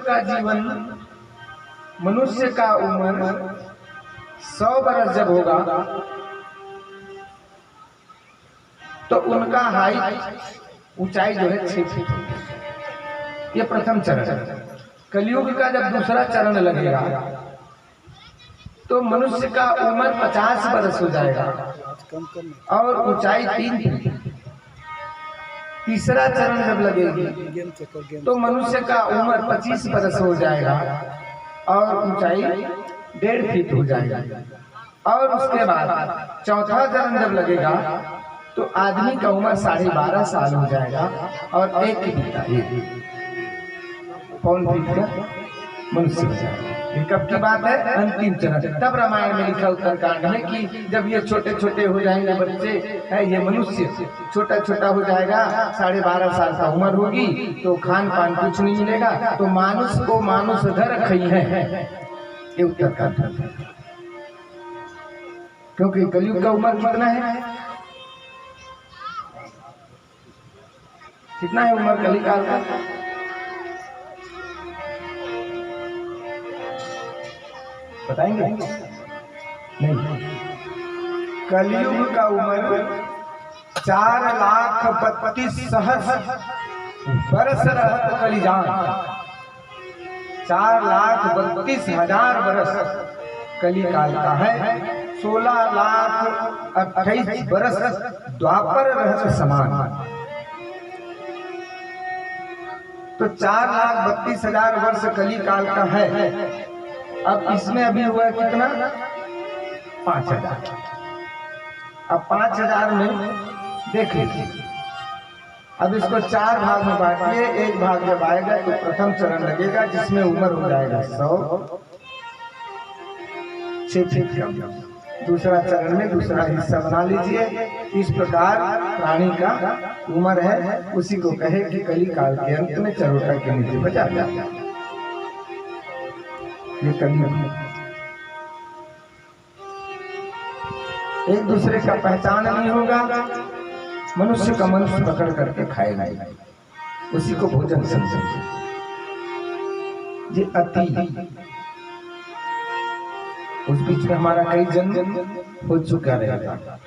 का जीवन, मनुष्य का उम्र 100 बरस जब होगा तो उनका हाइट ऊंचाई जो है 6 फीट। ये प्रथम चरण है। कलयुग का जब दूसरा चरण लगेगा तो मनुष्य का उम्र 50 बरस हो जाएगा और ऊंचाई 3 फीट। तीसरा चरण जब लगेगी तो मनुष्य का उम्र 25 बरस हो जाएगा और ऊंचाई 1.5 फीट हो जाएगा। और उसके बाद चौथा चरण जब लगेगा तो आदमी का उम्र 12.5 साल हो जाएगा और 1 पौन फीट का मनुष्य हो जाएगा। ये कब की बात है? अंतिम चरण। तब रामायण में लिखा उत्तरकांड में कि जब ये छोटे छोटे हो जाएंगे बच्चे है, ये मनुष्य छोटा छोटा हो जाएगा, 12.5 साल का उम्र होगी तो खान पान कुछ नहीं मिलेगा, तो मानुष को मानुष घर रखी है। ये उत्तरकांड। क्योंकि कलयुग का उम्र कितना है? कितना है उम्र कलिकाल का? बताएंगे? नहीं। कलयुग का उम्र 4,32,000 बरस रहत कलिजान। 4,32,000 बरस कलिकाल का है। 16,28,000 बरस द्वापर रहत समान। तो 4,32,000 वर्ष कलिकाल का है। अब इसमें अभी हुआ कितना? 5,000। अब 5,000 में देख लीजिए। अब इसको 4 भाग में बांटिए। एक भाग जब आएगा तो प्रथम चरण लगेगा जिसमें उम्र हो जाएगा 100, 6 फीट। दूसरा चरण में दूसरा हिस्सा बना लीजिए। इस प्रकार प्राणी का उम्र है, उसी को कहे कि कलिकाल के अंत में चरोटा के नीचे बचा जाता है। ये कलयुग एक दूसरे का पहचान नहीं होगा। मनुष्य का मनुष्य पकड़ करके खाएगा, उसी को भोजन समझेंगे। ये अति। उस बीच में हमारा कई जन्म हो चुका रहेगा।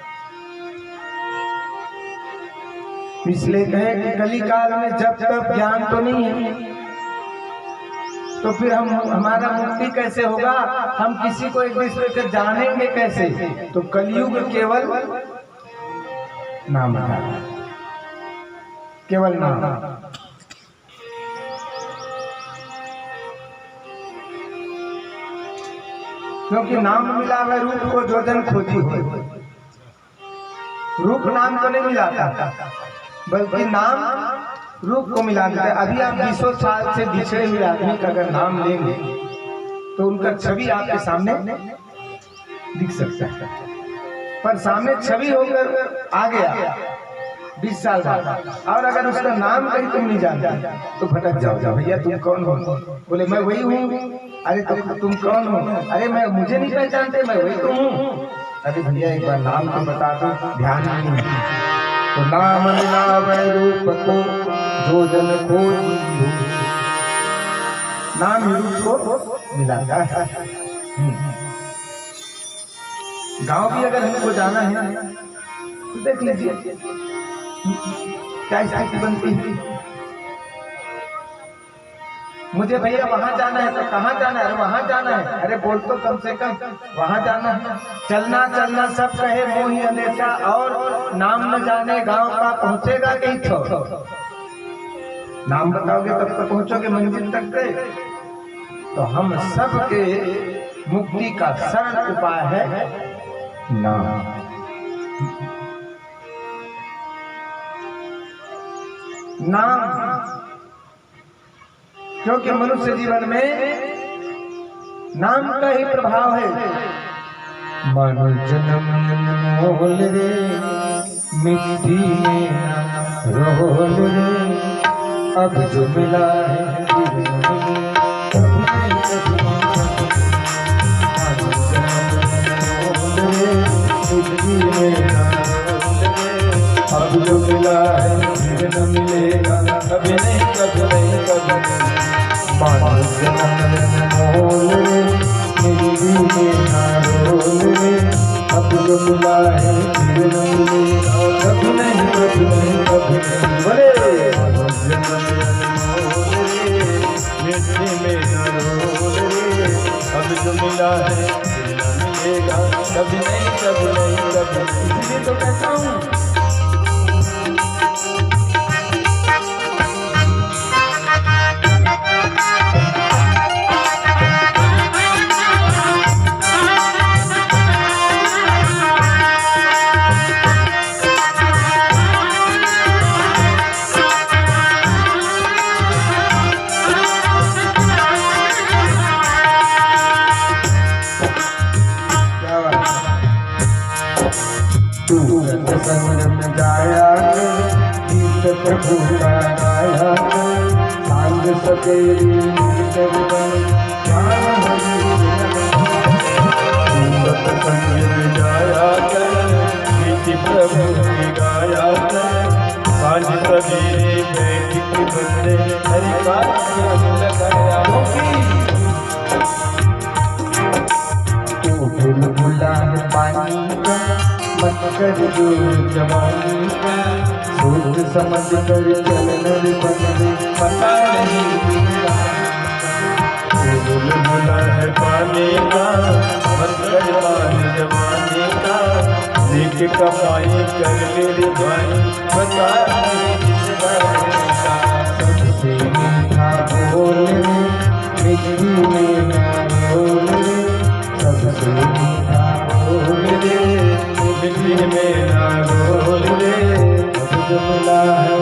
इसलिए कहे कि कलिकाल में जब तक ज्ञान तो नहीं है तो फिर हमारा मुक्ति कैसे होगा? हम किसी को एक दूसरे से जानेंगे कैसे? तो कलयुग केवल नाम है, केवल नाम। क्योंकि नाम मिला है रूप को जो जन खोजी हो। रूप नाम को नहीं मिलाता, बल्कि नाम रूप को मिला देता है। अभी आप 20 साल से बिछड़े हुए आदमी का अगर नाम लेंगे तो उनका छवि आपके सामने दिख सकता है, पर सामने छवि होकर आ गया 20 साल बाद, और अगर उसका नाम कहीं तुम नहीं जानते तो भटक जाओ। भैया तुम कौन हो? बोले मैं वही हूँ। अरे तुम कौन हो? अरे मैं मुझे नहीं पहचानते, मैं वही तो हूँ। अरे भैया एक बार नाम तो बता दो। ध्यान नहीं। तो नाम मिलावे रूप को जो जन खोजी, नाम ही रूप को मिलाता है। गांव भी अगर हमको जाना है तो देख लीजिए क्या स्थिति बनती है। मुझे भैया वहां जाना है, तो कहाँ जाना है? अरे वहां जाना है। अरे बोल तो कम से कम वहां जाना है। चलना चलना सब कहे मोही अंदेशा, और नाम न जाने गांव का पहुंचेगा कहीं तो। नाम बताओगे तब तो पहुंचोगे मंजिल तक गए। तो हम सब के मुक्ति का सरल उपाय है नाम। नाम, क्योंकि मनुष्य जीवन में नाम का ही प्रभाव है। मानो जन्म मोल रे मिट्टी में रोल रे, अब जो मिला है अब जो मिला है फिर न मिलेगा, कभी नहीं कभी नहीं कभी नहीं। अब जो मिला है फिर न मिलेगा कभी नहीं कभी नहीं कभी नहीं बोले मिट्टी में न रोल रे अब जो मिला है फिर न मिलेगा कभी नहीं कभी नहीं कभी नहीं इसलिए तो कहता हूँ संग गाया गीत प्रभु का गाया सांग सकेरी संग गाया गीत प्रभु की गाया सांग सकेरी बैठ के बंदे हरि बात लगाया तू बुलबुला पानी का मत कर जो जवानी का सोच समझ कर चलने बनने पता नहीं बुलबुला है पानी का मत कर पानी जवानी का नीक कमाई कर मेरे भाई बता सबसे मीठा बोले मिट्टी में ना बोले सबसे मीठा बोले मिट्टी में ना रोल रे अब जो मिला है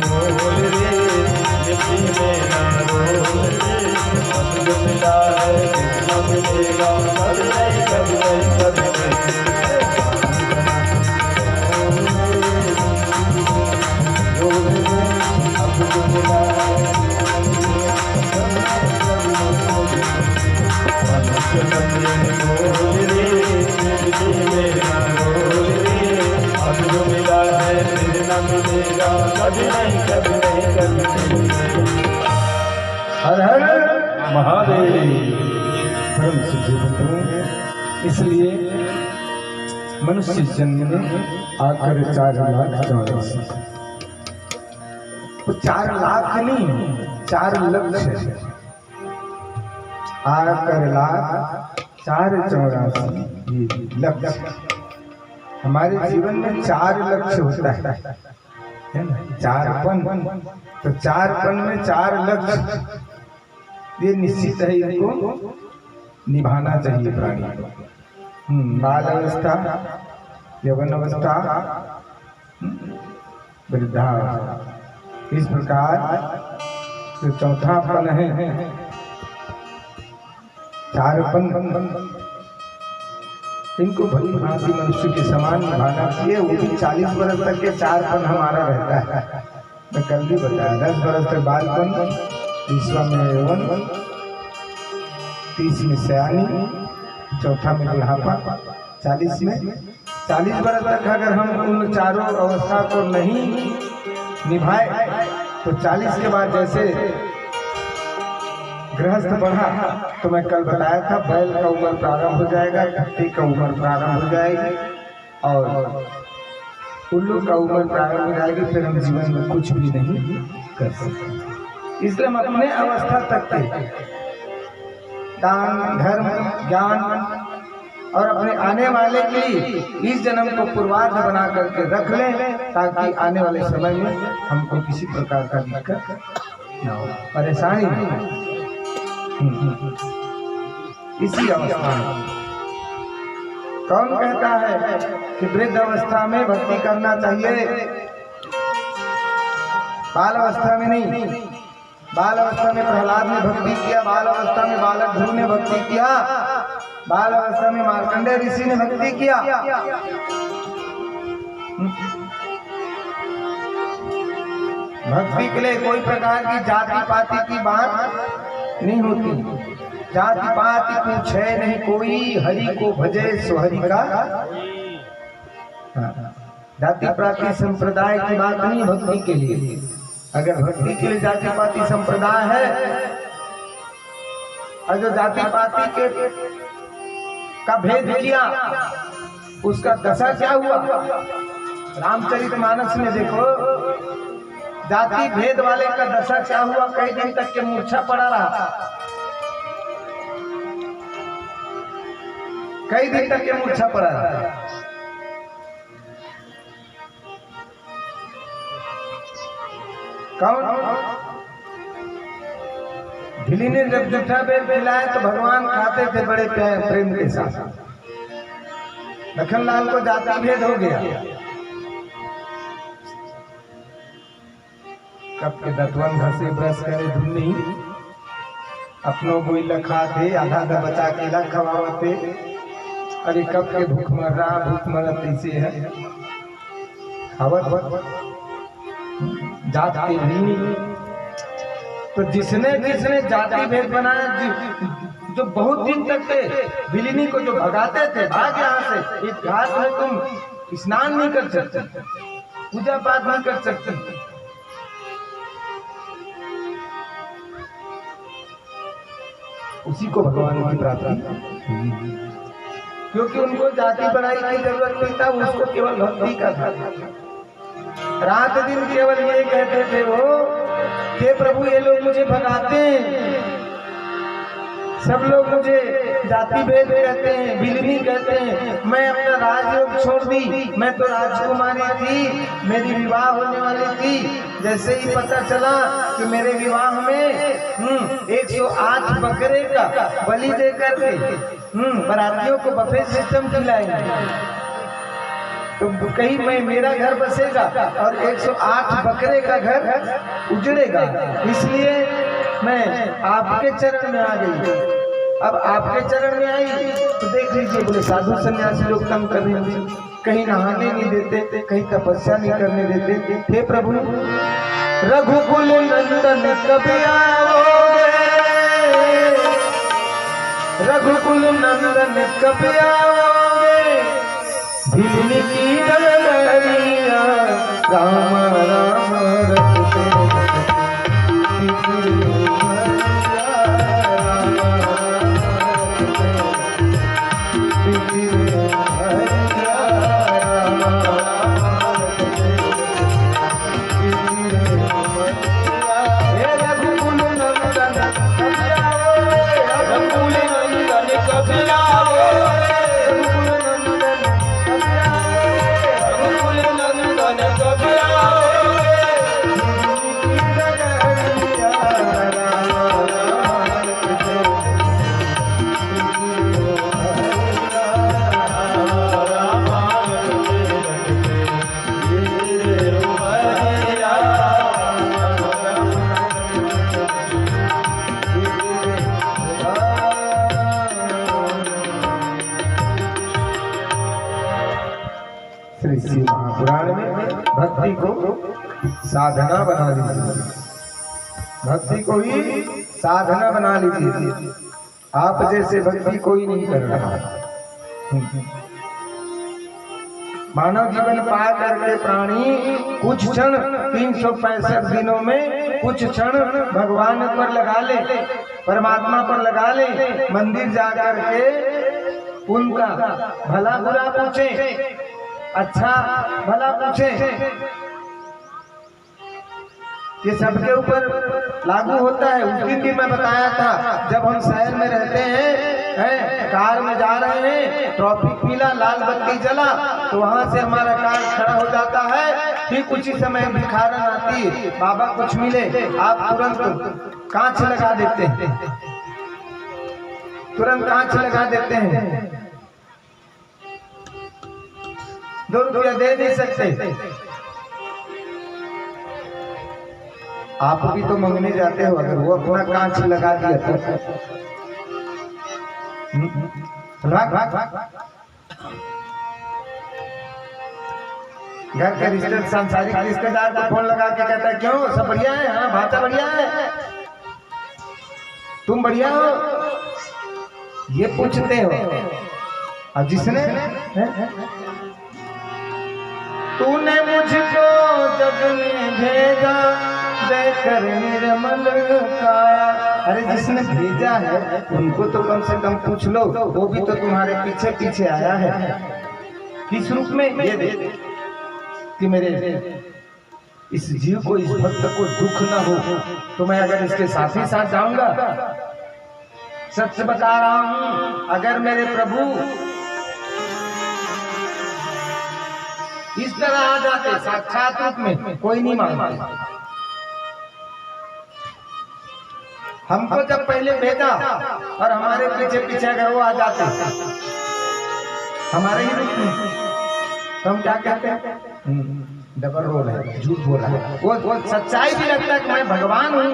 बोल रे मिट्टी में ना रोल रे अब जो मिला है न मिलेगा कभी नहीं कभी नहीं कभी नहीं अब जो मिला है अब जो मिला है फिर न मिलेगा कभी नहीं कभी नहीं कभी नहीं हर हर महादेव परम सिद्ध। इसलिए मनुष्य जन्म में आकर 4,84,000 तो 4 लाख नहीं 4 लक्ष्य आकर 4,84,000 लक्ष्य हमारे जीवन में 4 लक्ष्य होता है ना 4पन तो 4पन में 4 लक्ष्य ये निश्चित है इनको निभाना चाहिए प्राणी को। बाल अवस्था यौवन अवस्था वृद्धावस्था इस प्रकार जो चौथा पन है 4पन इनको भली भांति मनुष्य के समान निभाना चाहिए। वो भी 40 वर्ष तक के 4पन हमारा रहता है। मैं कल भी बताया 10 वर्ष तक बालपन 20वां में यौवन 30 में सयानी चौथा में बुढ़ापा 40 में 40 वर्ष तक अगर हम उन चारों अवस्था को नहीं निभाए तो 40 के बाद जैसे गृहस्थ बढ़ा तो मैं कल बताया था बैल का उम्र प्रारंभ हो जाएगा घट्टी का उम्र प्रारंभ हो जाएगी और उल्लू का उम्र प्रारंभ हो जाएगी। फिर हम जीवन में कुछ भी नहीं कर सकते। इसलिए हम अपने अवस्था तक के दान धर्म ज्ञान और अपने आने वाले के लिए इस जन्म को पूर्वार्ध बना करके रख लें ताकि आने वाले समय में हमको किसी प्रकार का दिक्कत न हो परेशानी नहीं हो। इसी अवस्था में कौन कहता है कि वृद्ध अवस्था में भक्ति करना चाहिए बाल अवस्था में नहीं। बाल अवस्था में प्रहलाद ने भक्ति किया बाल अवस्था में बालक ध्रुव ने भक्ति किया बाल अवस्था में मार्कंडेय ऋषि ने भक्ति किया। भक्ति के लिए कोई प्रकार की जाति पाति की बात नहीं होती। जाति पाति पूछे नहीं कोई हरि को भजे सो हरि का जाति पाति संप्रदाय की बात नहीं भक्ति के लिए। अगर भक्ति के लिए जाति पाति संप्रदाय है और जो जाति पाति के का भेद किया उसका दशा क्या हुआ। रामचरितमानस में देखो जाति भेद वाले का दशा क्या हुआ। कई दिन तक के मूर्छा पड़ा रहा, कई दिन तक के मूर्छा पड़ा रहा। कौन? भिली ने जब जूठा बेल खिलाया तो भगवान खाते थे बड़े प्रेम के साथ। लखनलाल को जाति भेद हो गया। कब के दतवन घसे ब्रश करे धुन नहीं, अपनों को लखा थे आधा आधा बचा के ला खवावते। अरे कब के भूख मर रहा, भूख मरत ऐसे है खावत जात के नहीं। तो जिसने जिसने जाति भेद बनाया, जो बहुत दिन तक थे बिलिनी को जो भगाते थे, भाग यहाँ से, इस घाट में तुम स्नान नहीं कर सकते, पूजा पाठ नहीं कर सकते। उसी को भगवान की प्राप्ति, क्योंकि उनको जाति बनाई की जरूरत नहीं था, उसको केवल भक्ति का था। रात दिन केवल ये कहते थे वो कि प्रभु ये लोग मुझे भगाते हैं, सब लोग मुझे जाति भेद कहते हैं, बिलिनी कहते हैं। मैं अपना राजयोग छोड़ दी, मैं तो राजकुमारी थी, मेरी विवाह होने वाली थी। जैसे ही पता चला कि मेरे विवाह में 108 बकरे का बलि दे करके बरातियों को बफे सिस्टम खिलाएंगे, तो कहीं मैं मेरा घर बसेगा और 108 बकरे का घर उजड़ेगा। इसलिए मैं आपके चरण में आ गई। अब आपके चरण में आई तो देख लीजिए, बोले साधु सन्यासी लोग तंग करने लगे, कहीं नहाने नहीं देते, कहीं तपस्या नहीं करने देते। हे प्रभु रघुकुल नंदन कब आओगे, रघुकुल नंदन कब आओगे, भिलिनी की डगरिया राम राम रखते श्री महापुराण में भक्ति को साधना बना लीजिए, भक्ति को ही साधना बना लीजिए। आप जैसे भक्ति कोई नहीं कर रहा। मानव जीवन पा करके प्राणी कुछ क्षण 365 दिनों में कुछ क्षण भगवान पर लगा ले, परमात्मा पर लगा ले, मंदिर जा करके उनका भला बुरा पूछे, अच्छा भला पूछे। ये सबके ऊपर लागू होता है। उस दिन भी मैं बताया था, जब हम शहर में रहते हैं, कार में जा रहे हैं, ट्रैफिक मिला, लाल बत्ती जला, तो वहां से हमारा कार खड़ा हो जाता है। फिर कुछ ही समय भिखारन आती है, बाबा कुछ मिले, आप तुरंत कांच लगा देते हैं, तुरंत कांच लगा देते हैं। 2 रुपया दे नहीं सकते। आप भी तो मंगने जाते हो, अगर वो अपना कांच लगा दिया तो घर के रिश्तेदार, सांसारिक रिश्तेदार को फोन लगा के कहता है क्यों सब बढ़िया है, हाँ भाता बढ़िया है, तुम बढ़िया हो, ये पूछते हो। और जिसने तूने मुझको जग में भेजा देकर निर्मल काया। अरे जिसने भेजा है उनको तो कम से कम पूछ लो, वो भी तो तुम्हारे पीछे पीछे आया है। किस रूप में? ये देख कि मेरे इस जीव को, इस भक्त को दुख न हो, तो मैं अगर इसके साथ ही साथ जाऊंगा। सच बता रहा हूं, अगर मेरे प्रभु इस तरह आ जाते साक्षात रूप में, कोई नहीं मानता। हमको जब पहले भेजा और हमारे पीछे पीछे अगर वो आ जाते हमारे ही रूप में, तो हम क्या कहते हैं? डबल रोल है, झूठ बोल रहा है। वो सच्चाई भी लगता है कि मैं भगवान हूं,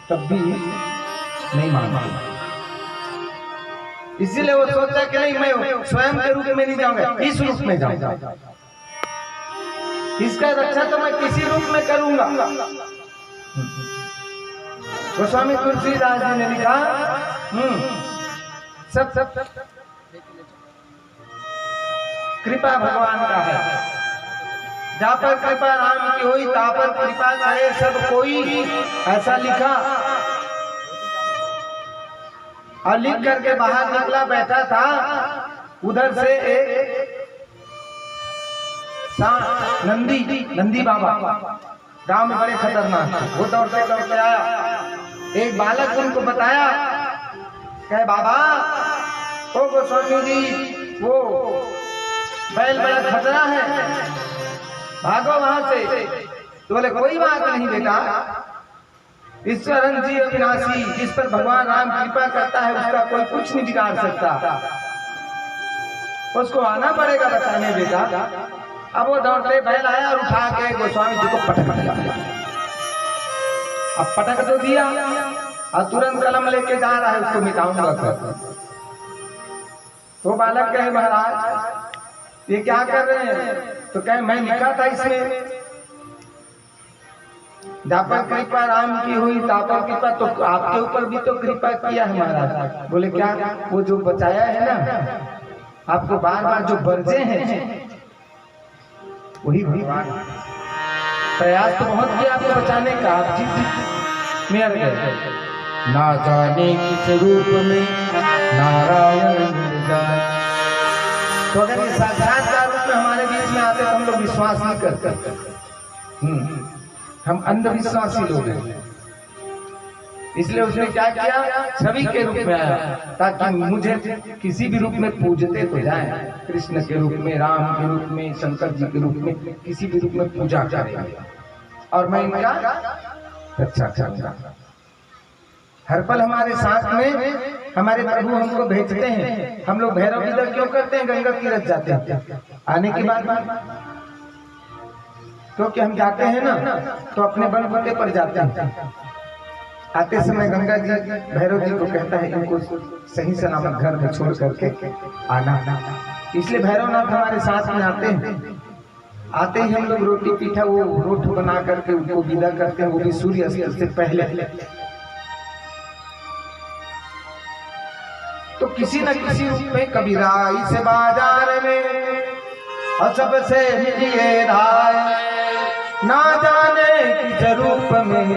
तब भी नहीं मानता। इसीलिए वो सोचता कि नहीं, मैं स्वयं के रूप में नहीं जाऊंगा, इस रूप में जाऊंगा। इसका रक्षा तो मैं किसी रूप में करूंगा। गोस्वामी तुलसीदास जी ने लिखा, सब कृपा भगवान का है। जहाँ पर कृपा राम की हुई, तहाँ पर कृपा करे सब कोई, ऐसा लिखा। और लिख करके बाहर निकला, बैठा था, उधर से एक नंदी बाबा गांव में बड़े खतरनाक थे। वो दौड़ते दौड़ते आया, एक बालक उनको बताया, कहे बाबा ओ गोस्वामी जी, वो बैल बड़ा खतरा है, भागो वहां से। तो बोले कोई बात नहीं बेटा, ईश्वरन जी अविनाशी, जिस पर भगवान राम कृपा करता है उसका कोई कुछ नहीं बिगाड़ सकता, उसको आना पड़ेगा बचाने बेटा। अब वो दौड़ते बैल आया और उठा के गोस्वामी जी को पटक दिया। अब पटक तो दिया और तुरंत कलम लेके जा रहा है, उसको मिटाऊंगा कर। तो बालक कहे महाराज ये क्या कर रहे हैं? तो कहे मैं लिखा था इसमें, जहाँ पर कृपा राम की हुई तहाँ पर कृपा, तो आपके ऊपर भी तो कृपा किया है महाराज। बोले क्या? वो जो बचाया है ना आपको, बार बार जो बरजे हैं वही भगवान। प्रयास तो बहुत किया आपको बचाने का, आप जीत में गए। ना जाने किस रूप में नारायण जाए। तो अगर ये साक्षात्कार रूप में हमारे बीच में आते तो हम लोग विश्वास नहीं करते। हम अंधविश्वासी लोग हैं। इसलिए उसने क्या किया? छवि के रूप में आया, ताकि मुझे किसी भी रूप में पूजते तो जाए। कृष्ण के रूप में, राम के रूप में, शंकर जी के रूप में, किसी भी रूप में पूजा करें और मैं इनका रक्षा करूंगा। हर पल हमारे साथ में हमारे प्रभु हमको भेजते हैं। हम लोग भैरव की दर क्यों करते हैं? गंगा तीरथ जाते हैं आने के बाद, क्योंकि हम जाते हैं ना तो अपने बलबूते पर जाते हैं। आते समय गंगा जी भैरव जी को कहता है इनको सही सलामत घर में छोड़ करके आना। इसलिए भैरवनाथ हमारे साथ में आते हैं। आते ही हम लोग रोटी पीठा, वो रोट बना करके उनको विदा करते हैं, वो भी सूर्य अस्त से पहले। तो किसी न किसी रूप में कबीरा इस बाजार में और सबसे मिलिए राय, ना जाने किस रूप में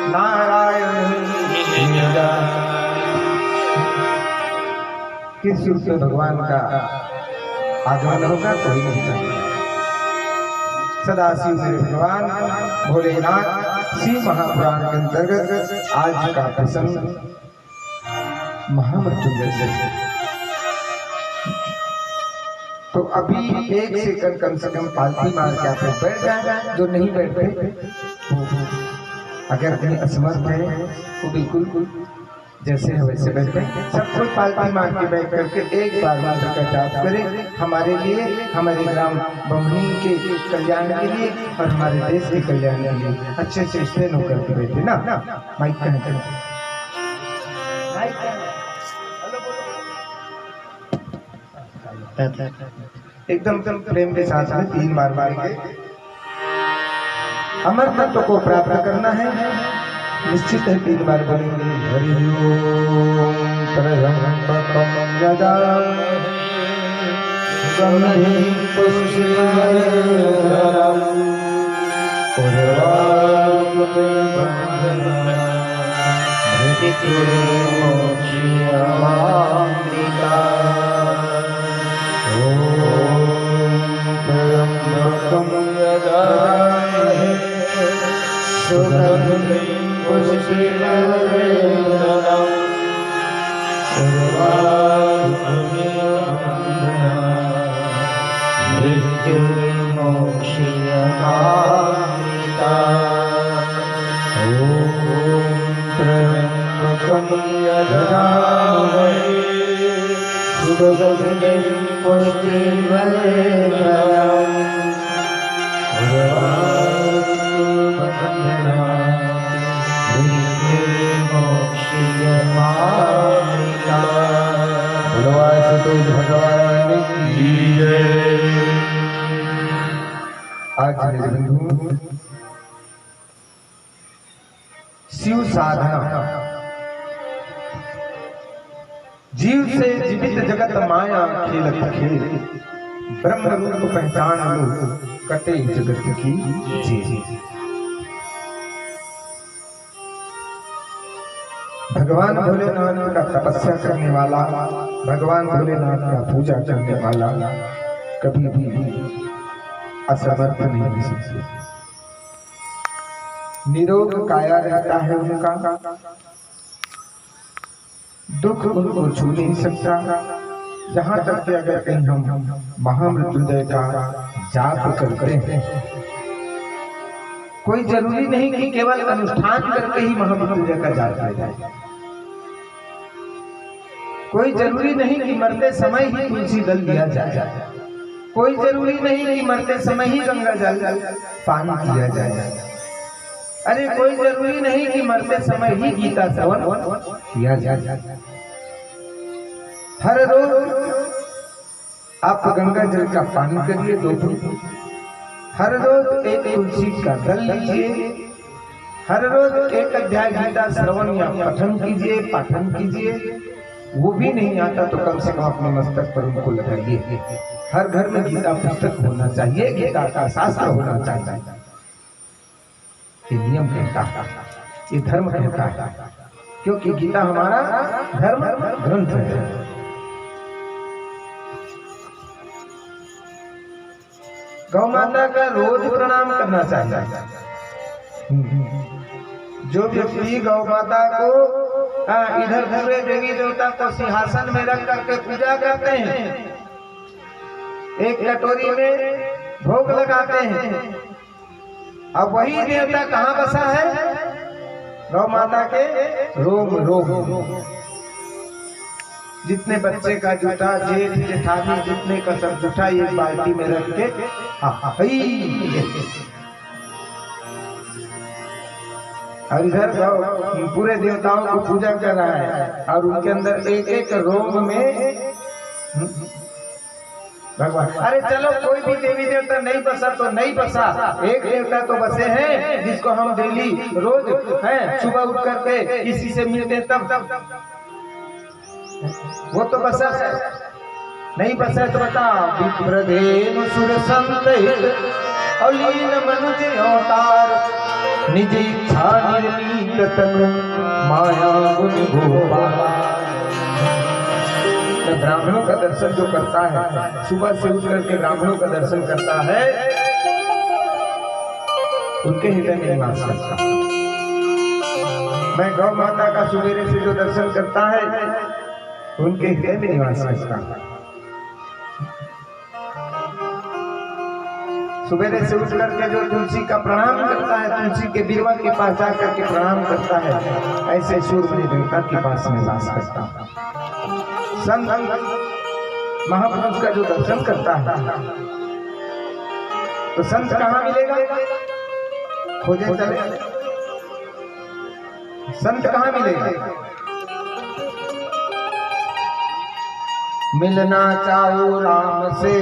नारायण। किस रूप में भगवान का आगमन होगा कोई नहीं जानता। सदाशिव में भगवान भोलेनाथ शिव महापुराण के अंतर्गत आज का प्रसंग महामृत्युंजय से। तो अभी एक सेकंड कम से कम पालती मार के आप बैठ जाए। जो नहीं बैठे अगर अपनी असमर्थ है तो बिल्कुल जैसे है वैसे बैठे। सब कोई पालती मार के बैठ करके एक बार मंत्र का जाप करें, हमारे लिए, हमारे ग्राम बमनी के कल्याण के लिए और हमारे देश के कल्याण के लिए। अच्छे से स्टेन होकर के बैठे ना। माइक कनेक्ट एकदम प्रेम के साथ में 3 बार के अमर तत्व को प्राप्त करना है। निश्चित है 3 बार बोलेंगे हरि ओम त्र्यंबकं यजामहे आज मेरे बंधु शिव साधना जीव से जीवित जगत माया खेलत खेल ब्रह्म रूप पहचान लो कटे जगत की जेल। भगवान भोलेनाथ का तपस्या करने वाला, भगवान भोलेनाथ का पूजा करने वाला कभी भी असमर्थ नहीं हो सकते। निरोग काया रहता है उनका, दुख उनको छू नहीं सकता। जहां तक कि अगर कहीं हम महामृत्युंजय का जाप करते हैं, कोई जरूरी नहीं कि केवल अनुष्ठान करके ही महामृत्युंजय का जाप किया जाए। कोई जरूरी नहीं कि मरते समय ही तुलसी दल दिया जाए। कोई जरूरी नहीं कि मरते समय ही गंगा जल पान किया जाए। अरे कोई जरूरी नहीं कि मरते समय ही गीता श्रवण किया जाए। हर रोज आप गंगा जल का पान करिए 2 घूंट। हर रोज एक तुलसी का दल लीजिए। हर रोज एक अध्याय गीता श्रवण या पठन कीजिए, पाठन कीजिए। वो भी नहीं आता तो कम से कम अपने मस्तक पर उनको लगाइए। हर घर में गीता पुस्तक होना चाहिए, गीता का शास्त्र होना चाहिए। ये नियम कहता है, ये धर्म कहता है, क्योंकि गीता हमारा धर्म ग्रंथ है। गौ माता का रोज प्रणाम करना चाहिए। जो व्यक्ति गौ माता को इधर पूरे देवी देवता को सिंहासन में रख करके पूजा करते हैं, एक कटोरी में भोग लगाते हैं, अब वही देवता कहाँ बसा है? गौ माता के रोम रोम। जितने बच्चे का जूठा, जेठ जेठानी जितने का सब जूठा एक बाल्टी में रख के और इधर पूरे देवताओं को पूजा कर रहा है और उनके अंदर एक एक रोम में भगवान। अरे चलो कोई भी देवी देवता नहीं बसा तो नहीं बसा, एक देवता तो बसे हैं जिसको हम डेली रोज है सुबह उठ करके किसी से मिलते तब वो तो बसा है। नहीं बसा तो बता विप्रदेव सुर संत और लीन मनुज अवतार निज इच्छा निर्मीत तनु माया गुण गोपाल। ब्राह्मणों का दर्शन जो करता है, सुबह से उठ करके ब्राह्मणों का दर्शन करता है, उनके हृदय में निवास करता। मैं गौ माता का सुबेरे से जो दर्शन करता है, उनके हृदय में निवास करता। सुबेरे से उठ करके जो तुलसी का प्रणाम करता है, तुलसी के बिरवा के पास जा करके प्रणाम करता है, ऐसे सूर्य देवता के पास निवास करता है। संत महापुरुष का जो दर्शन करता है, तो संत कहाँ मिलेगा? खोजे चले, संत कहाँ मिलेगा? मिलना चाहो राम से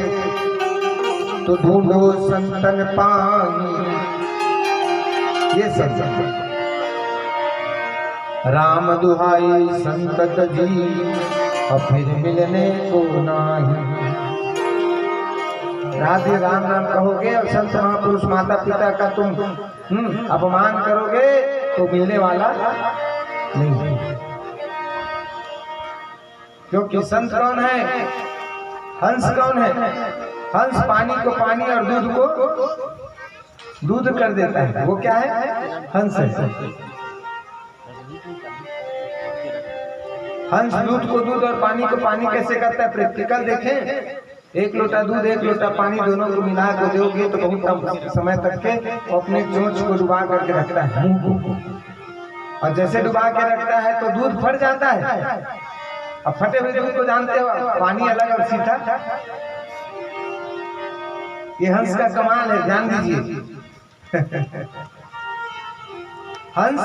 तो ढूंढो संतन पानी। ये संत राम दुहाई संतत जी और फिर मिलने को नाही। राधे राम नाम कहोगे और संत महापुरुष माता पिता का तुम अपमान करोगे तो मिलने वाला नहीं है। क्योंकि संत कौन है? हंस कौन है? हंस पानी को पानी और दूध को दूध कर देता है। वो क्या है? हंस है। हंस दूध को दूध और पानी को पानी कैसे करता है? प्रैक्टिकल देखें। एक लोटा दूध एक लोटा पानी दोनों को मिला कर दोगे तो बहुत कम समय तक के अपने चोंच को डुबा करके रखता है मुंह को, और जैसे डुबा के रखता है तो दूध फट जाता है। अब फटे हुए दूध को जानते हो, पानी अलग और सीधा। ये हंस का कमाल है, ध्यान दीजिए। हंस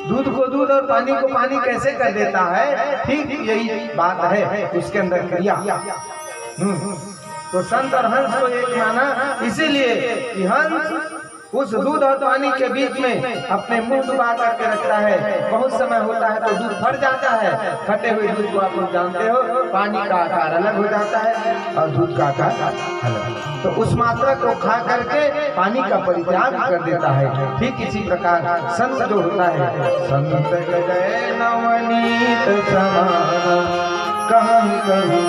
दूध को दूध और पानी को पानी कैसे कर देता है? ठीक यही बात है उसके अंदर क्रिया। तो संत और हंस को एक माना इसीलिए कि हंस उस दूध और पानी के बीच में अपने मुंह डुबा करके रखता है। बहुत समय होता है तो दूध फट जाता है। फटे हुए दूध को आप लोग जानते हो, पानी का आकार अलग हो जाता है और दूध का आकार अलग। तो उस मात्रा को खा करके पानी का परित्याग कर देता है। ठीक इसी प्रकार संत जो होता है, संत गए नवनीत समान कहाँ कहीं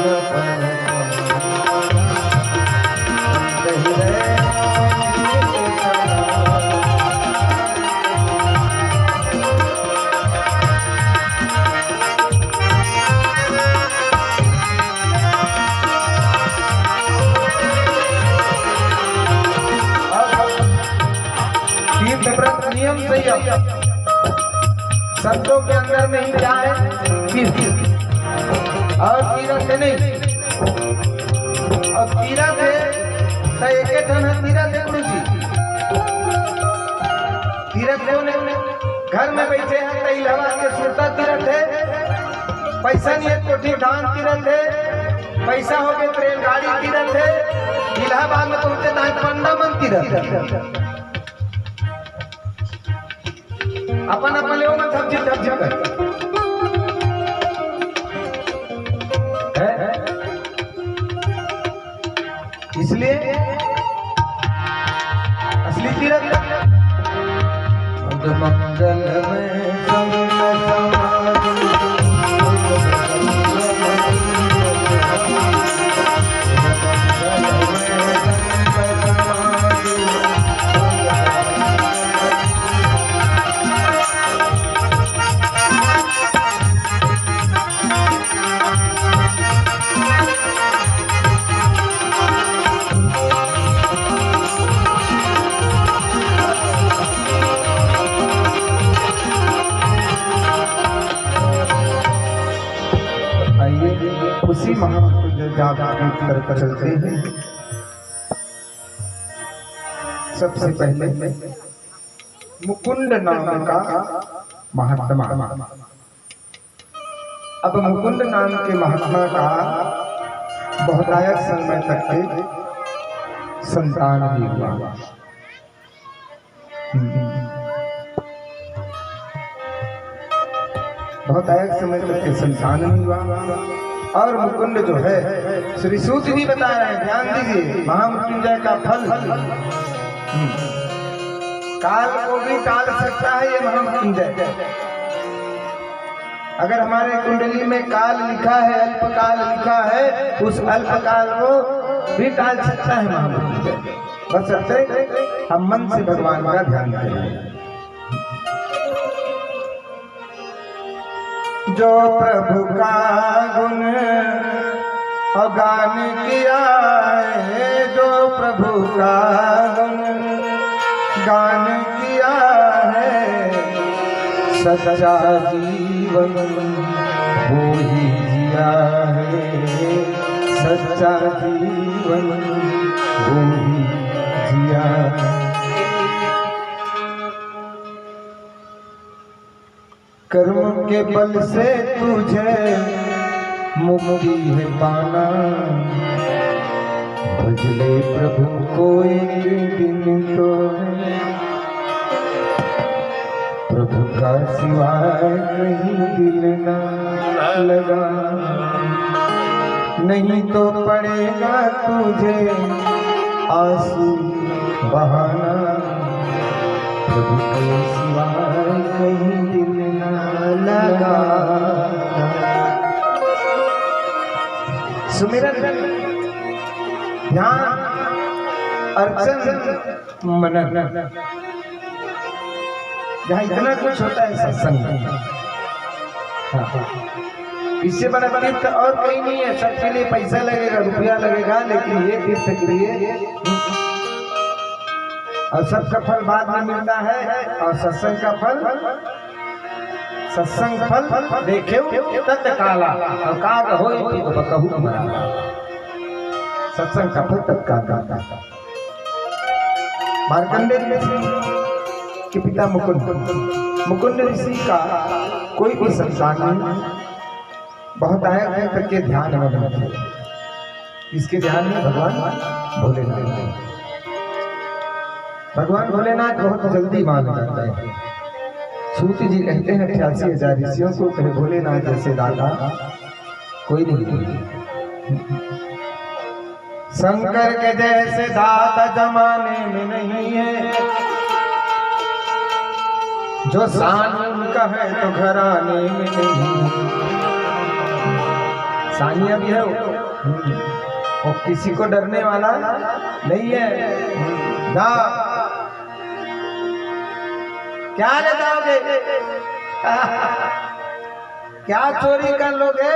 नियम संयम संतों के अंदर में ही क्या है? तीर्थ और तीरथ है नहीं। और तीरथ है तो एक ठन तीरथ है गुरु जी। तीरथ कौन है? घर में बैठे हैं तो इलाहाबाद के सुरता तीरथ है। पैसा नहीं है कोठी धान तीरथ है। पैसा हो गए रेलगाड़ी तीरथ है। इलाहाबाद में पहुंचे तो पंडा मन तीरथ। अपन अपन ले मत धपझी धपझी कर है। इसलिए असली तीरथ मंगल में उसी महापुरुष कर चलते हैं। सबसे पहले मुकुंद नाम का महात्मा। अब मुकुंद नाम के महात्मा का बहुतायत समय तक के संतान भी हुआ। बहुतायत समय तक के संतान भी हुआ। और मुकुंद जो है श्री सूत जी बता रहे हैं, ध्यान दीजिए। महामृत्युंजय का फल काल को भी टाल सकता है ये महामृत्युंजय। अगर हमारे कुंडली में काल लिखा है, अल्पकाल लिखा है, उस अल्पकाल को भी टाल सकता है महामृत्युंजय। बस हम मन से भगवान का ध्यान करें। जो प्रभु का गुण गान किया है, जो प्रभु का गुण गान किया है, सच्चा जीवन वो ही जिया है। सच्चा जीवन वो ही जिया है। कर्म के बल से तुझे मुक्ति है पाना। भज ले प्रभु को एक दिन तो है, प्रभु का सिवाय कहीं दिल न लगा। नहीं तो पड़ेगा तुझे आंसू बहाना, प्रभु के सिवाय कहीं दिल न लगा। सुमिरन, ध्यान, अर्चन, मनन, जहाँ इतना कुछ होता है सत्संग। इससे बड़ा तीर्थ और कहीं नहीं है। सबके लिए पैसा लगेगा, रुपया लगेगा, लेकिन ये तीर्थ के लिए और सबका फल बाद में मिलता है। और सत्संग का फल, सत्संग फल देखे तत्काला और का हो कहू मरा। सत्संग का फल तत्काल। मार्कंडेय ऋषि के पिता मुकुंद ऋषि का कोई भी संतान नहीं, बहुत आया है करके ध्यान में बनते। इसके ध्यान में भगवान भोलेनाथ, भगवान भोलेनाथ बहुत जल्दी मान जाते हैं। सूत जी कहते हैं 88,000 ऋषियों को कहे भोलेनाथ जैसे दादा कोई नहीं। शंकर के जैसे दादा जमाने में नहीं है, जो शान उनका है तो घराने में नहीं। सानिया भी है वो किसी को डरने वाला नहीं है। ना क्या ले जाओगे, क्या चोरी कर लोगे,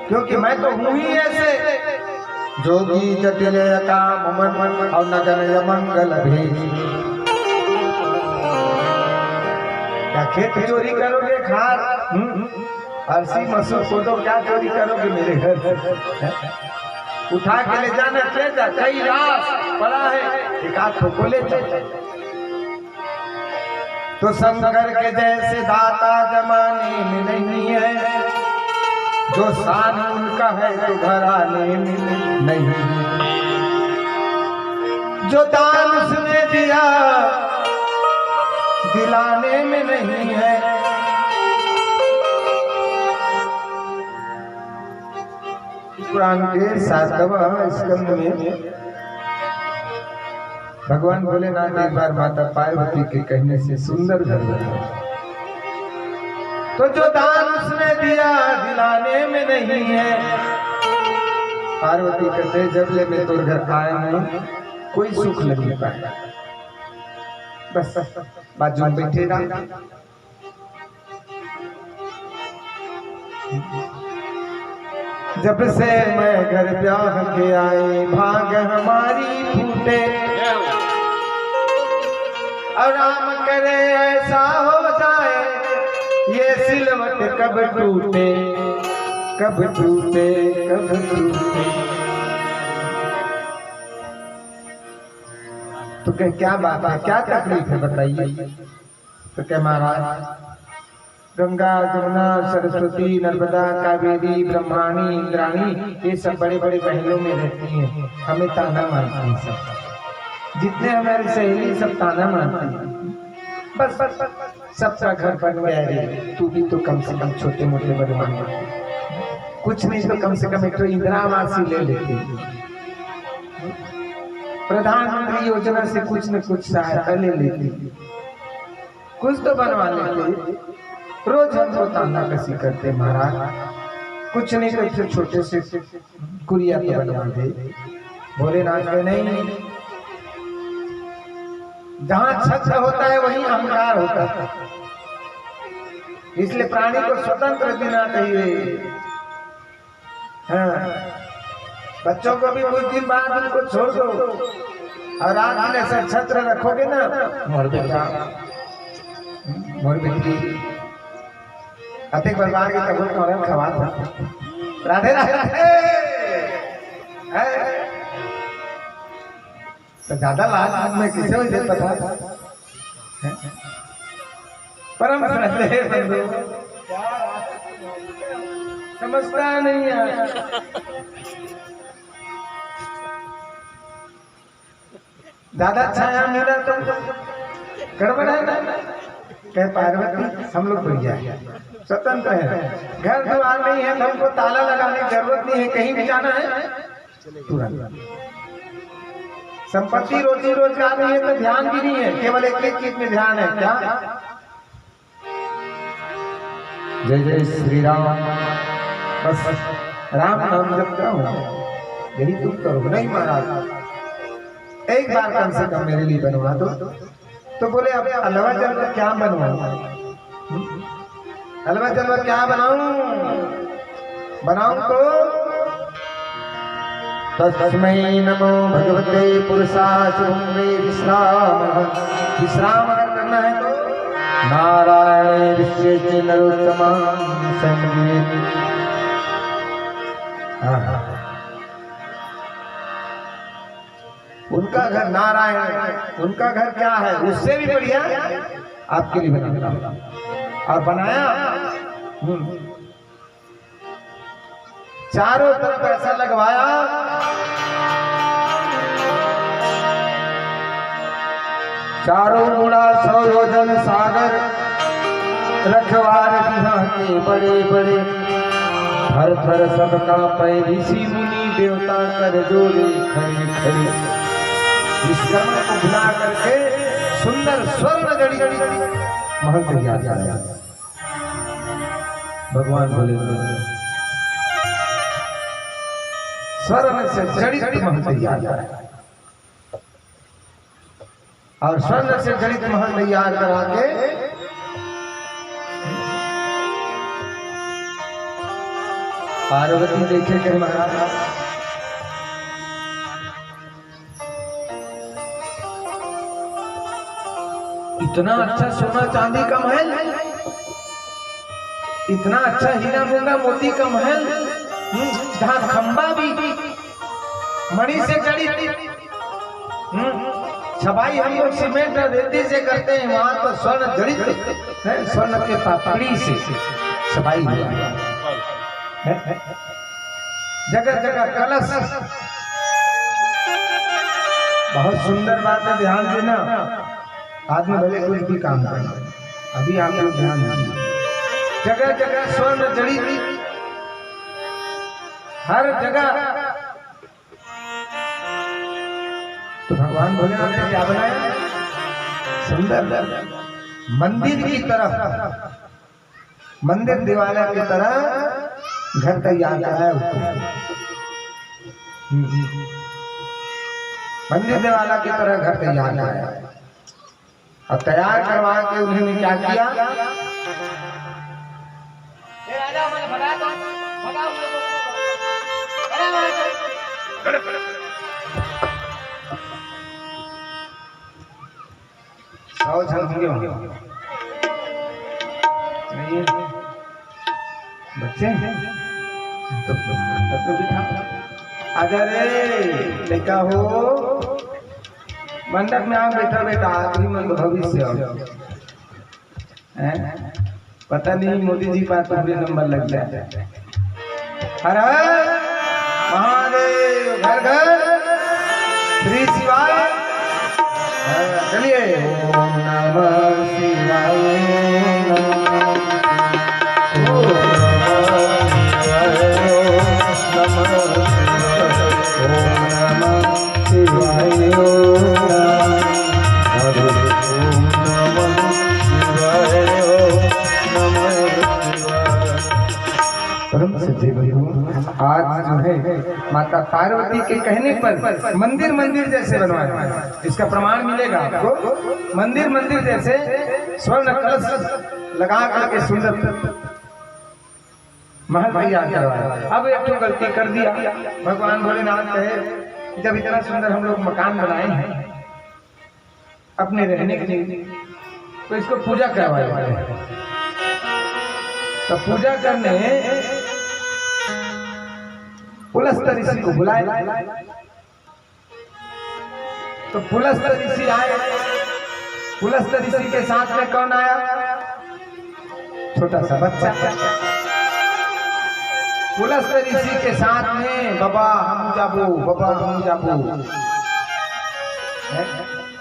क्योंकि मैं तो हूं ही ऐसे। जोगी जटिल काम और नगन मंगल भेज। क्या खेत चोरी करोगे, खार अर्सी मसूर को तो क्या चोरी करोगे मेरे घर। उठा के ले जाना, ले जा, कई रास पड़ा है, एक आध को ले जा। तो शंकर के जैसे दाता जमाने में नहीं है, जो शान उनका है तो घराने में नहीं। जो दान उसने दिया दिलाने में नहीं है। पुराण के 7वें स्कंद में भगवान भोलेनाथ एक बार माता पार्वती के कहने से सुंदर घर बनाया। तो जो दान उसने दिया दिलाने में नहीं है। पार्वती कहते जब ले मैं तो घर आया नहीं, कोई सुख नहीं पाया, बस बाजू में बैठे रहा। जब से मैं घर ब्याह के आए, भाग हमारी फूटे, और राम करे ऐसा हो जाए, ये सिलवट कब टूटे, कब टूटे, कब टूटे। तो क्या बात है, क्या तकलीफ है बताइए। तो क्या महाराज, गंगा जमुना सरस्वती नर्मदा कावेरी ब्रह्माणी इंद्राणी ये सब बड़े बड़े महलों में रहती हैं, हमें ताना मारती हैं। सब जितने हमारी सहेली सब ताना मारती हैं। बस बस बस सबका घर बन गया रे, तू भी तो कम से कम छोटे मोटे बड़े बन गए, कुछ नहीं तो कम से कम एक तो इंदिरा आवास ले लेते, प्रधानमंत्री योजना से कुछ न कुछ सहायता ले लेते, कुछ तो बनवा लेते। रोज हमको ताना कसी करते महाराज, कुछ नहीं तो फिर छोटे से गुड़िया तो बनवा दे। भोलेनाथ के नहीं, जहाँ छत्र होता है वहीं अहंकार होता है, इसलिए प्राणी को स्वतंत्र देना चाहिए। हाँ, बच्चों को भी कुछ दिन बाद उनको छोड़ दो, और रात में ऐसा छत्र रखोगे ना, मोर बेटा मोर बेटी अतिक बलवान की तबूत में खवा था। राधे राधे तो ज्यादा लाज में किसे भी देता था। परम श्रद्धेय बंधु समझता नहीं है। ज्यादा छाया मिला तो गड़बड़ है ना। कह पार्वती हम लोग बढ़िया है, स्वतंत्र है, घर द्वार नहीं है, हमको ताला लगाने की जरूरत नहीं है, कहीं भी जाना है तुरंत। संपत्ति रोजी रोजगार नहीं है तो ध्यान भी नहीं है, केवल एक एक चीज में ध्यान है, क्या? जय जय श्री राम, बस राम नाम जप करो, यही तुम करो। नहीं महाराज एक बार कम से कम मेरे लिए बनवा दो। तो बोले अब हलवा जलवा क्या बनवाऊं, हलवा जलवा क्या बनाऊं तो तस्मै नमो भगवते पुरुषाय शुभे विश्राम अगर करना है तो नारायण ऋषि नरोत्तम संगीत। उनका घर नारायण, उनका घर क्या है, उससे भी बढ़िया आपके लिए बना और बनाया। चारों तरफ ऐसा लगवाया, चारों मुड़ा 100 योजन सागर, रखवार बिहार के बड़े बड़े, हर थर सबका पै ऋषि मुनि देवता कर जोड़े खड़े खड़े। विश्वकर्मा को बुला करके सुंदर स्वर्ण जड़ी महल तैयार कराया। भगवान बोले स्वर्ण से जड़ित महल तैयार कराया और स्वर्ण से जड़ित महल तैयार करा के पार्वती देखे कि महाराज इतना अच्छा सोना चांदी का महल, इतना अच्छा हीरा मूंगा मोती का महल, जहाँ खंबा भी मणि से जड़ी, छपाई हम लोग सीमेंट रेती से करते हैं, वहां तो स्वर्ण जड़ित है, स्वर्ण के पापड़ी से छपाई हुआ है। जगह जगह कलश, बहुत सुंदर बात है, ध्यान देना। आदमी भले कुछ भी काम करे, अभी आप लोग ध्यान दीजिए। जगह जगह स्वर्ण जड़ित, हर जगह। तो भगवान भोलेनाथ ने क्या बनाया, सुंदर मंदिर की तरफ, मंदिर दिवाला की तरह घर तैयार कराया। मंदिर दिवाला की तरह घर तैयार कराया। अब तैयार करवा के उन्होंने क्या किया, नहीं बच्चे तो अगर लड़का हो मंडप में आ बैठा बेटा, आखिरी मन भविष्य पता नहीं मोदी जी पास पूरे नंबर लग जाए। हर हर महादेव, घर घर श्री शिवाय। चलिए ओम नमः शिवाय, आज जो है माता पार्वती के कहने पर मंदिर मंदिर जैसे बनवाया, इसका प्रमाण मिलेगा आपको। मंदिर मंदिर जैसे स्वर्ण कलश लगा करके सुंदर महल तैयार करवाया। अब एक तो गलती कर दिया, भगवान भोलेनाथ कहे जब इतना सुंदर हम लोग मकान बनाए हैं अपने रहने के लिए, तो इसको पूजा करवाया। तो पूजा करने पुलस्त ऋषि को बुलाया। तो पुलस्त ऋषि आए। पुलस्त ऋषि के साथ में कौन आया, छोटा सा बच्चा। पुलस्त ऋषि के साथ में बाबा हम जाबो, बाबा हम जाबो।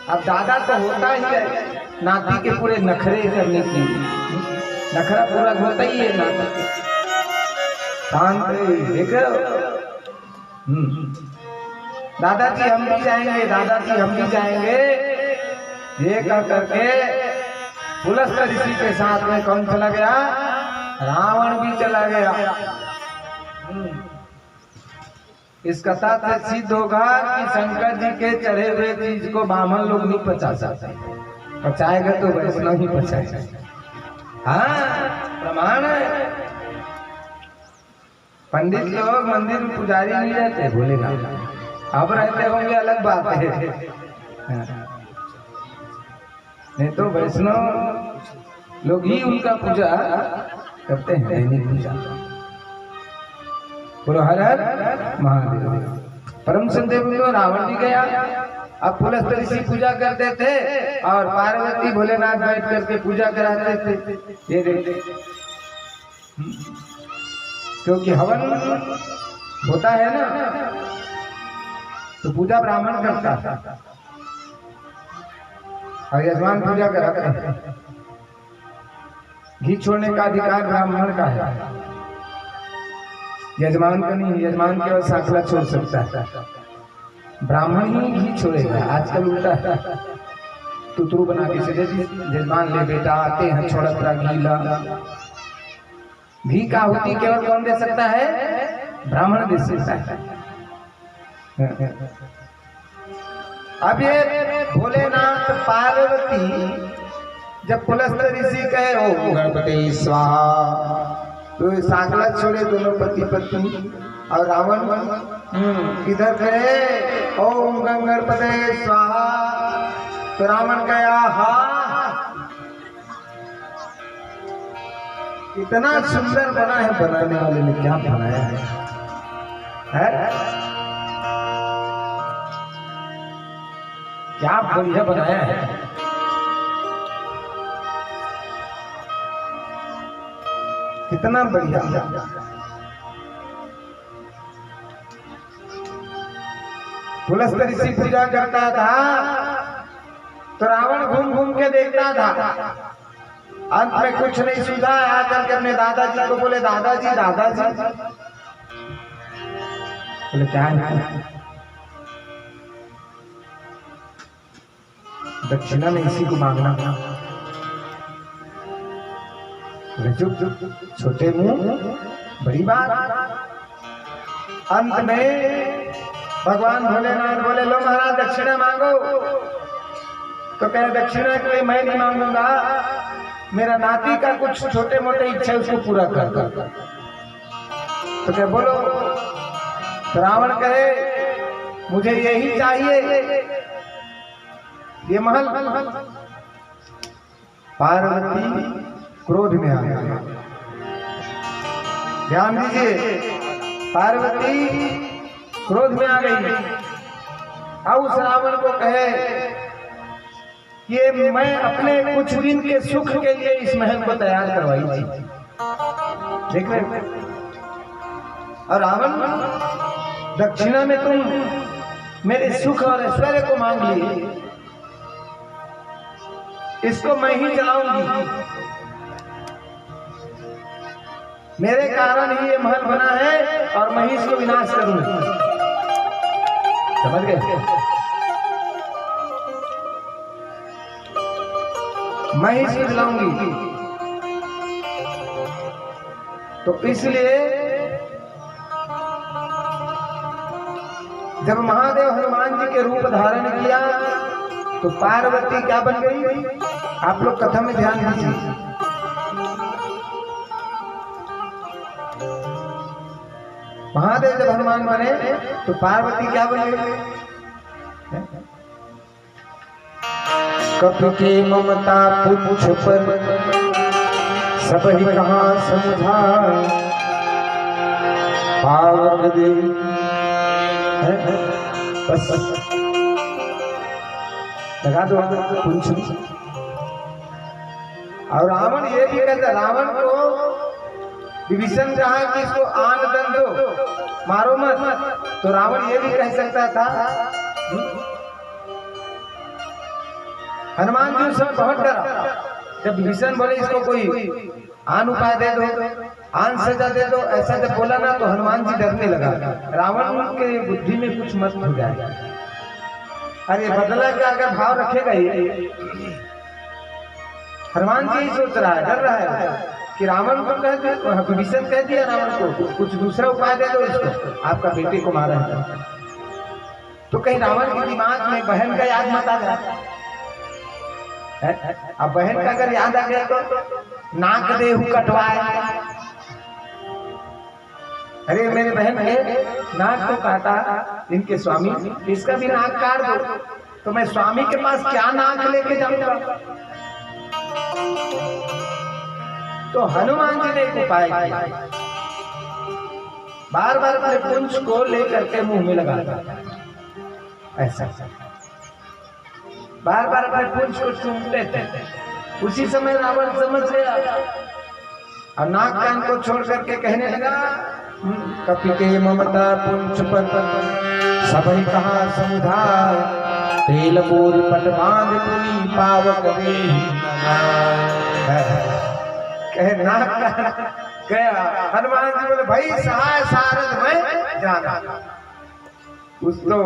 अब दादा तो होता ही है नाती के पूरे नखरे करने की, नखरा पूरा होता ही है नाती। शांत देखो दादाजी हम भी जाएंगे, दादाजी हम भी जाएंगे, ये कह करके पुलस्त्य ऋषि के साथ में कौन चला गया? रावण भी चला गया। इस कथा से सिद्ध होगा कि शंकर जी के चढ़े हुए चीज को ब्राह्मण लोग नहीं पचा सकते, पचाएगा तो वैष्णव ही पचाएगा। हाँ, प्रमाण है। पंडित लोग मंदिर में पुजारी नहीं रहते, भोलेनाथ अब रहते होंगे अलग बात है, नहीं तो वैष्णव लोग ही उनका पूजा करते हैं, दैनिक पूजा। बोलो हर हर महादेव। परम संदेव में रावण भी गया। अब पुलस्त्य ऋषि पूजा करते थे और पार्वती भोलेनाथ बैठ करके पूजा कराते थे। ये देखते, क्योंकि हवन होता है ना, तो पूजा ब्राह्मण करता है और यजमान पूजा कराते हैं। घी छोड़ने का अधिकार ब्राह्मण का है, यजमान का नहीं। यजमान केवल साकला छोड़ सकता है, ब्राह्मण ही घी छोड़ेगा। आजकल उल्टा है, तुतरू बना के से यजमान ले बेटा आते हैं छोड़ा घी ला। घी का आहुति केवल कौन दे सकता है? ब्राह्मण दे सकता है। अब ये भोलेनाथ पार्वती जब पुलस्त्य ऋषि कहे ओ गणपति स्वाहा, तो साकला छोड़े दोनों पति पत्नी, और रावण इधर कहे ओम गणपते स्वाहा, तो रावण गया हा। इतना सुंदर बना है, बनाने वाले ने क्या बनाया है? क्या बढ़िया बनाया है। कितना बढ़िया। पुलस्त्य ऋषि पूजा करता था तो रावण घूम घूम के देखता था। अंत में कुछ नहीं सूझा, आकर के अपने दादाजी को बोले दादाजी दादाजी। बोले क्या है? दक्षिणा में इसी को मांगना। चुप चुप, छोटे मुंह बड़ी बात। अंत में भगवान भोलेनाथ बोले लो महाराज दक्षिणा मांगो। तो कहे दक्षिणा के लिए मैं नहीं मांगूंगा, मेरा नाती का कुछ छोटे मोटे इच्छा उसको पूरा कर। तो क्या बोलो? तो रावण कहे मुझे यही चाहिए, ये महल। पार्वती क्रोध में आ गई। ध्यान दीजिए, पार्वती क्रोध में आ गई। अब उस रावण को कहे कि मैं अपने कुछ दिन के सुख के लिए इस महल को तैयार करवाई थी, देख रहे। और रावण दक्षिणा में तुम मेरे सुख और ऐश्वर्य को मांग लिए, इसको मैं ही चलाऊंगी। मेरे कारण ही ये महल बना है और मैं ही इसको विनाश करूंगा। समझ गए? मैं ही इसको चलाऊंगी। तो इसलिए जब महादेव हनुमान जी के रूप धारण किया तो पार्वती क्या बन गई? आप लोग कथा में ध्यान दीजिए। महादेव जब हनुमान बने तो पार्वती क्या बन गई? कपि की ममता पुछ पर सब ही कहाँ समझा, पावन देवी। बस लगा दो पूछ। और रावण ये भी कहता, रावण को विभीषण कहा कि इसको आन दन दो, मारो मत। तो रावण ये भी कह सकता था, हनुमान जी सब बहुत डरा जब विभीषण बोले इसको कोई आन उपाय दे दो, आन सजा दे दो, ऐसा जब बोला ना तो हनुमान जी डरने लगा, रावण के बुद्धि में कुछ मत हो जाएगा। अरे बदला का अगर भाव रखेगा ही, हनुमान जी सोच रहा है, डर रहा है कि रावण को कह दिया, विभीषण कह दिया रावण को कुछ दूसरा उपाय दे दो इसको, आपका बेटे को मारा है, तो कहीं रावण के दिमाग में बहन का याद मत आ जाए। अब बहन का अगर याद आ गया तो नाक देहू कटवाए, अरे मेरे बहन के नाक को काटा इनके स्वामी, इसका भी नाक काट दो, तो मैं स्वामी के पास क्या नाक लेके जाऊंगा। तो हनुमान जी ने एक उपाय किया, बार बार अपने पुंछ को लेकर के मुंह में लगाता, ऐसा बार बार अपने पुंछ को चूमते थे। उसी समय रावण समझ गया और नाक कान को छोड़ करके कहने लगा, कपि के ममता पुंछ पर सबई कहा समुधाय, तेल बोल पट बांध पुनी पावक वे कहे नाक कान गया। हनुमान जी बोले भाई सहाय सारद में जाना। उस तो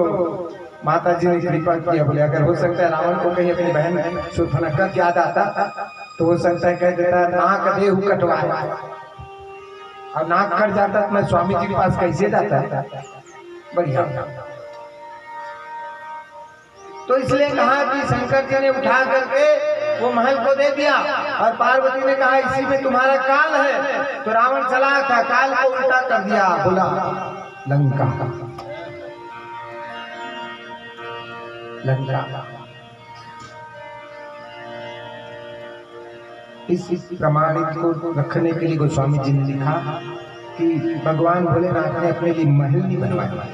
माता जी ने कृपा किया, बोले अगर हो सकता है रावण को कहीं अपनी बहन शूर्पणखा की याद आता तो हो सकता है कह देता नाक देहू कटवाए, और नाक कट जाता तो मैं स्वामी जी के पास कैसे जाता है, बढ़िया। तो इसलिए कहा कि शंकर जी ने उठा करके वो महल को दे दिया, और पार्वती ने कहा इसी में तुम्हारा काल है। तो रावण चला था, काल को उल्टा कर दिया, बोला लंका लंका। इस प्रमाणित को रखने के लिए गोस्वामी जी ने लिखा कि भगवान भोलेनाथ ने अपने लिए महल नहीं बनवाया।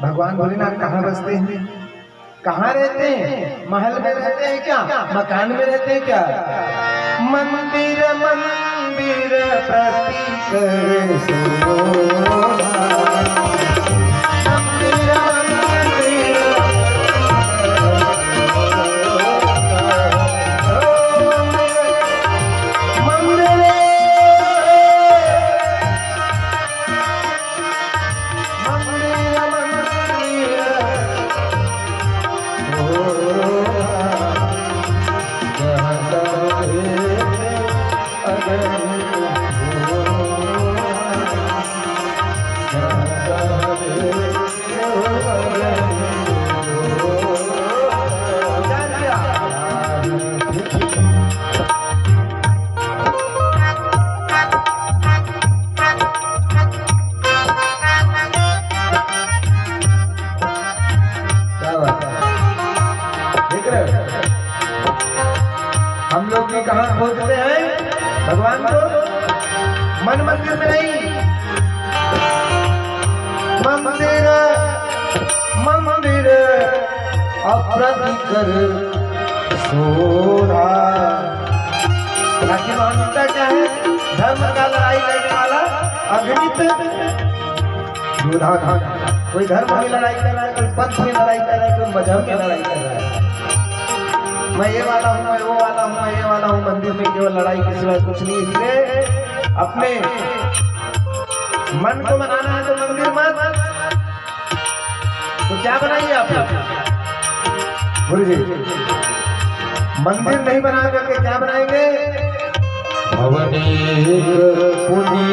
भगवान भोलेनाथ कहाँ बसते हैं, कहाँ रहते हैं? महल में रहते हैं क्या, मकान में रहते हैं क्या? मंदिर मंदिर प्रतीक शोभा, हम लोग भी कहाँ खोजते हैं भगवान को? मन मंदिर में नहीं, मंदिर मंदिर अप्रतिकर सोरा। बाकी मानवता क्या है? धर्म का लड़ाई लड़ने वाला अगणित योद्धा। कोई धर्म में लड़ाई कर रहा है, कोई पंथ में लड़ाई कर रहा है, कोई मजहब में लड़ाई कर रहा है। मैं ये वाला हूँ, मैं वो वाला हूँ, मैं ये वाला हूँ। मंदिर में केवल लड़ाई के सिवा कुछ नहीं। इसलिए अपने मन को बनाना है तो मंदिर मत, तो क्या बनाइए आप गुरु जी? मंदिर नहीं बना करके क्या बनाएंगे? भवनी पुनी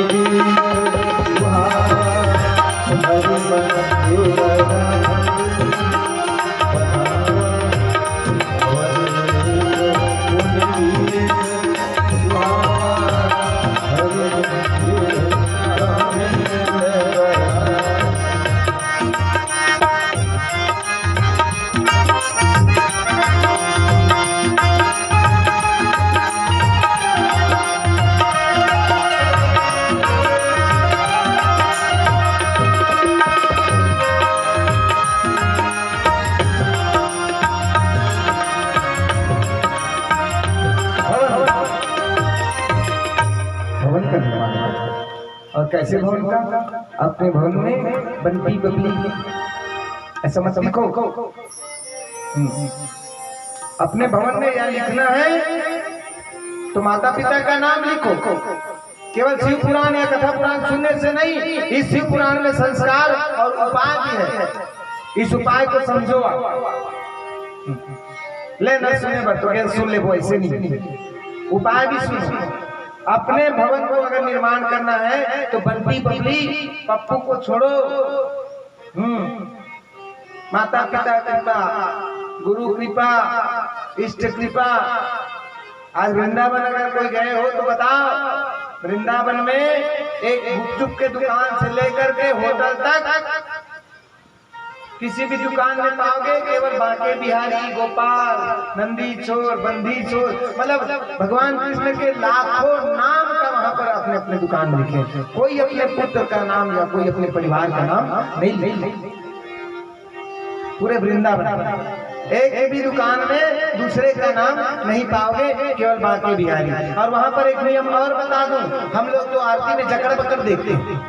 और कैसे भवन का? अपने भवन में बंटी बबली ऐसा मत लिखो। अपने भवन में यह लिखना है तो माता पिता का नाम लिखो। केवल शिव पुराण या कथा पुराण सुनने से नहीं, इस शिव पुराण में संस्कार और उपाय भी है। इस उपाय को समझो आप। ले न सुने बटोगे, सुन ले वो ऐसे नहीं, उपाय भी सुनो। अपने भवन को अगर निर्माण करना है तो बंटी बबली पप्पू को छोड़ो। माता पिता कृपा, गुरु कृपा, इष्ट कृपा। आज वृंदावन अगर कोई गए हो तो बताओ, वृंदावन में एक गुपचुप के दुकान से लेकर के होटल तक किसी भी दुकान में पाओगे केवल बांके बिहारी, गोपाल, नंदी चोर, बंदी चोर, मतलब भगवान कृष्ण के लाखों नाम का वहां पर अपने अपने दुकान में लिखे। कोई अपने पुत्र का नाम या कोई अपने परिवार का नाम नहीं। पूरे वृंदावन एक भी दुकान में दूसरे का नाम नहीं पाओगे, केवल बांके बिहारी। और वहां पर एक नियम और बता दूं, हम लोग तो आरती में जकड़ बकड़ देखते हैं,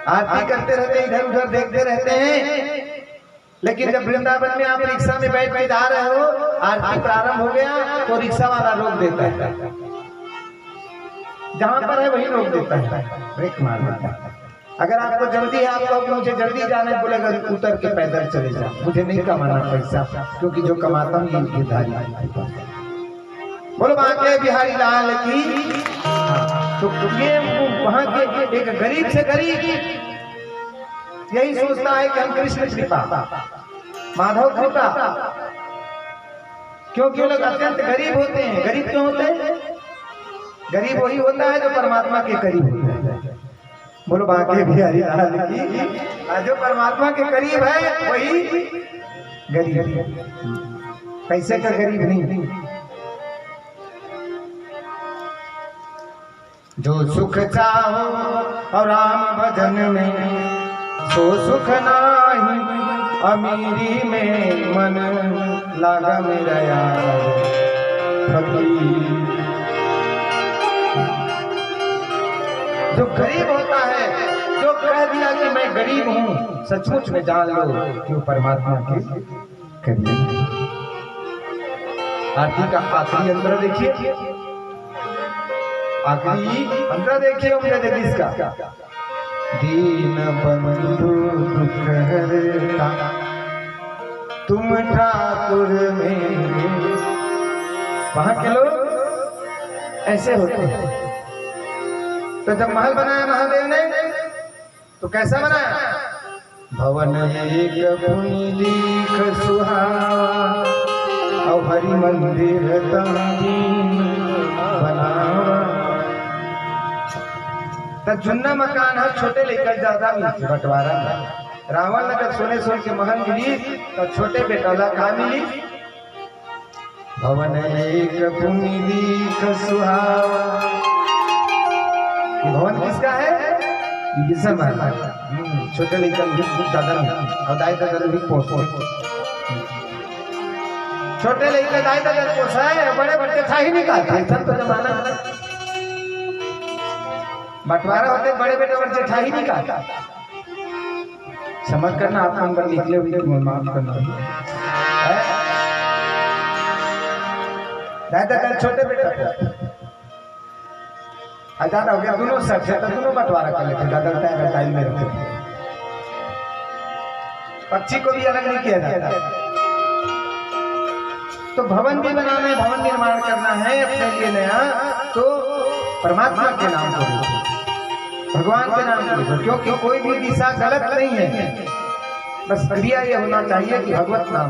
आरती करते रहते हैं, इधर उधर देखते रहते हैं। लेकिन जब वृंदावन में आप रिक्शा में बैठ के जा रहे हो, आरती प्रारंभ हो गया तो रिक्शा वाला रोक देता है, जहां पर है वही रोक देता है, ब्रेक मार देता है। अगर आपको जल्दी है, आप कहोगे मुझे जल्दी जाना है, बोलेगा उतर के पैदल चले जाओ, मुझे नहीं कमाना पैसा, क्योंकि जो कमाता हूँ ये धारी। बोलो बांके बिहारी लाल की। तो ये वहां के एक गरीब से गरीब यही सोचता है कि हम कृष्ण कृपा, माधव कृपा, क्योंकि लोग अत्यंत गरीब होते हैं। गरीब क्यों होते हैं? गरीब वही होता है जो परमात्मा के करीब होता है। बोलो बांके बिहारी लाल की। जो परमात्मा के करीब है वही गरीब है, पैसे का गरीब नहीं। जो सुख चाहो और राम भजन में, सो सुख नाही अमीरी में, मन लागा मेरा यार फकीर। जो गरीब होता है, जो कह दिया कि मैं गरीब हूँ, सचमुच में जान लो कि वो परमात्मा के करीब। आरती का आखिरी अंतर देखिए, आखिरी अंतर देखिए उनका जगदीश का। दीन बंधु दुख हरता, तुम ठाकुर मेरे। वहां के लोग ऐसे होते हैं। तो जब महल बनाया महादेव ने तो कैसा बनाया? भवन एक पुनि दीख सुहावा, और हरि मंदिर दीन बनावा। तो चुन्ना मकान है, छोटे लेकर ज्यादा मिलती बंटवारा। रावण अगर सोने सोने के महल मिली तो छोटे बेटौला का मिली। भवन एक पुनि दीख सुहावा। भवन किसका है? छोटे लेकर ज्यादा और दाई दादा भी पोसो। छोटे लेकर दाई दादा पोसा है, बड़े बच्चे था ही नहीं खाते। सब तो जमाना बंटवारा होते, बड़े बेटे बच्चे था ही नहीं खाता। समझ करना, आप नंबर निकले हुए माफ करना। दाई दादा छोटे बेटा आजाद हो गया, दोनों सच है तो दोनों बंटवारा कर लेते। दादा टाइम में रखते, पक्षी को भी अलग नहीं किया जाता। तो भवन भी बनाना है, भवन निर्माण करना है अपने लिए नया, तो परमात्मा के नाम को देखो, भगवान के नाम को देखो, क्योंकि कोई भी दिशा गलत नहीं है। बस क्रिया ये होना चाहिए कि भगवत नाम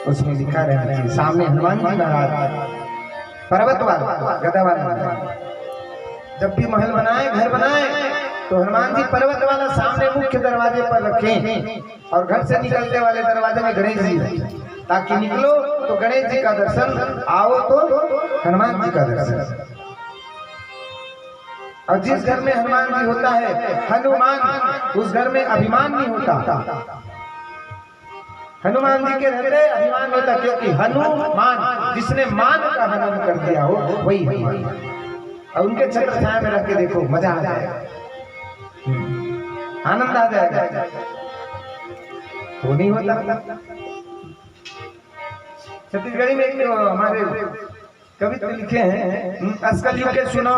उसमें लिखा रहना चाहिए। सामने हनुमान जी महाराज पर्वत वाला गदा वाला जब भी महल बनाए, घर बनाए, तो हनुमान जी पर्वत वाला सामने मुख्य दरवाजे पर रखें, और घर से निकलते वाले दरवाजे में गणेश जी रखें, ताकि निकलो तो गणेश जी का दर्शन, आओ तो हनुमान जी का दर्शन। और जिस घर में हनुमान जी होता है, हनुमान, उस घर में अभिमान नहीं होता। हनुमान जी के रहते अभिमान होता, क्योंकि हनुमान, जिसने मान का हनन कर दिया हो वही हनुमान। और उनके छत्र छाया में रख के देखो, मजा आ जाएगा, आनंद आ जाएगा। वो नहीं होता। छत्तीसगढ़ी में एक हमारे कवि तो लिखे हैं, अस्कल युग के सुनो